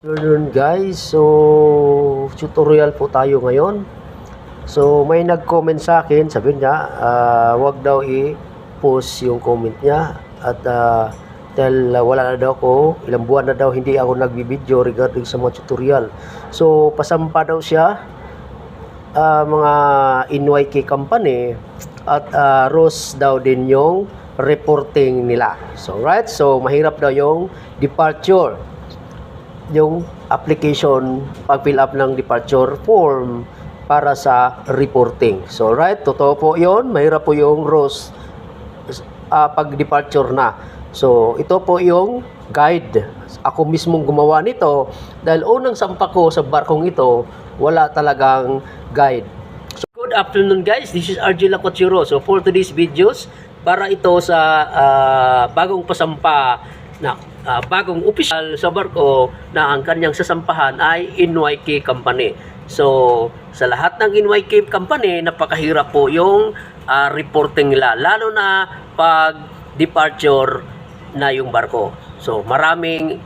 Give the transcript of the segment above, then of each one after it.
Afternoon guys, so tutorial po tayo ngayon. So may nag-comment sa akin, sabi niya wag daw i-post yung comment niya at dahil wala na daw ako, ilang buwan na daw hindi ako nagbibideo regarding sa mga tutorial. So pasampa daw siya mga NYK company at Ross daw din yung reporting nila. So right, so mahirap daw yung departure, yung application, pag-fill up ng departure form para sa reporting. So right, totoo po yun, mahirap po yung Ross pag-departure na. So ito po yung guide. Ako mismong gumawa nito dahil unang sampa ko sa barkong ito, wala talagang guide. So, good afternoon guys, this is RJ Lacotiro. So for today's videos, para ito sa bagong pasampa na bagong opisyal sa barko na ang kanyang sasampahan ay NYK company. So sa lahat ng NYK company, napakahirap po yung reporting nila, lalo na pag departure na yung barko. So maraming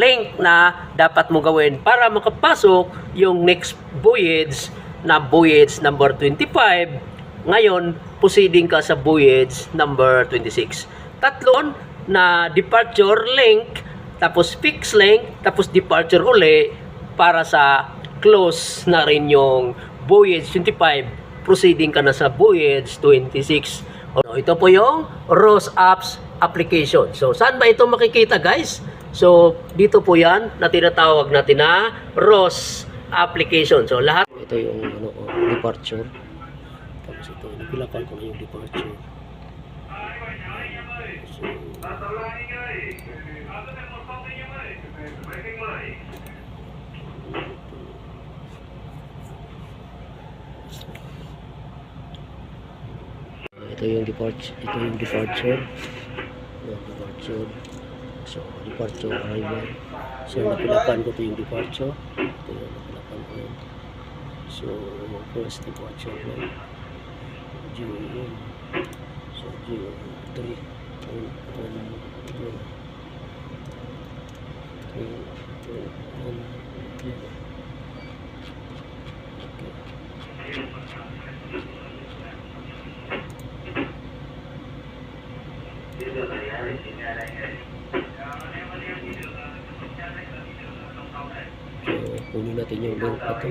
link na dapat mo gawin para makapasok yung next voyage na voyage number 25. Ngayon proceeding ka sa voyage number 26. Tatlon na departure link, tapos fix link, tapos departure uli para sa close na rin yung voyage 25, proceeding ka na sa voyage 26. So, ito po yung Ross Apps application. So saan ba ito makikita guys? So dito po yan na tinatawag natin na Ross application. So lahat ito yung departure, tapos ito nipilapan ko na yung departure. So, ito yung departure, so departure arrival. So napilapan ko ito yung departure, ito yung napilapan ko yun. So first departure na GM, so GM 3 kunin natin yung link ito.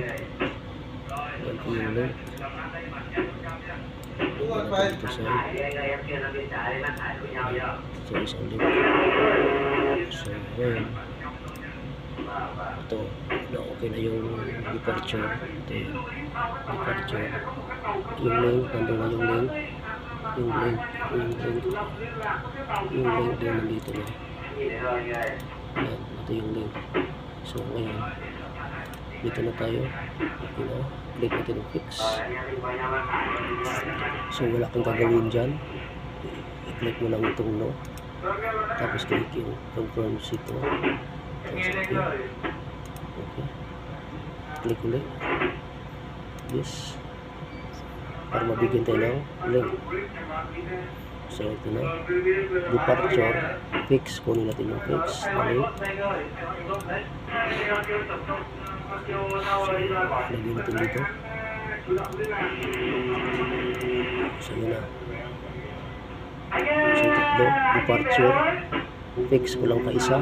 Yan po yung link. Ito sa isang link. So ngayon ito na okay na yung departure. Ito yung departure. Yung link, nandun na yung link. Yung link din nandito na. Yan, ito yung link. So ngayon dito na tayo, okay na, click natin yung fix. So wala kang gagawin dyan, i-click mo lang itong no, tapos click yung confirm ito, tapos okay, click ulit, yes, para mabigyan tayo ng link. So ito na, departure fix, kunin natin yung fix na link. So lagyan natin dito. So yun na, so tatlo, departure fix ko lang pa isa.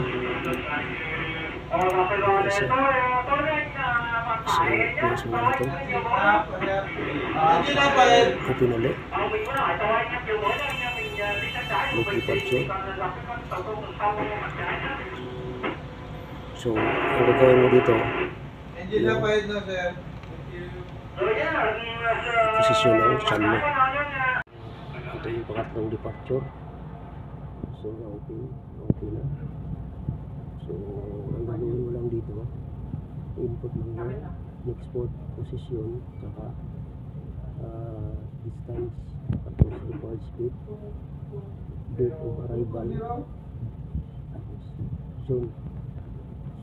So close mo natin, open ulit, look departure. So ang gagawin mo dito, posisyon ng chan mo. Ito yung pangatlong departure. So okay na. So ang gagawin mo lang dito, input mo yung next port position, saka distance, tapos required speed, date of arrival, tapos zone.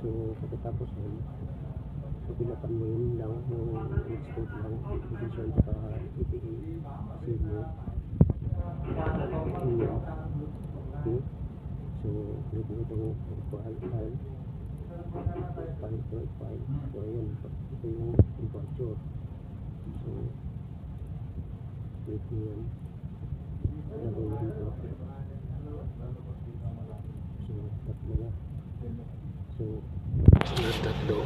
So pagkatapos yun, so pinapan mo yun lang yung next port lang, position, saka ETA, signal. Okay, so click mo itong file. 5.5. So ayun, ito yung departure. So click nyo yan. Lagay nyo dito. So tatlo na. So tatlo.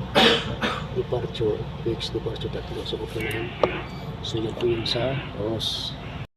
Departure, fixed departure tatlo. So okay na yan. So yan po yun sa OS.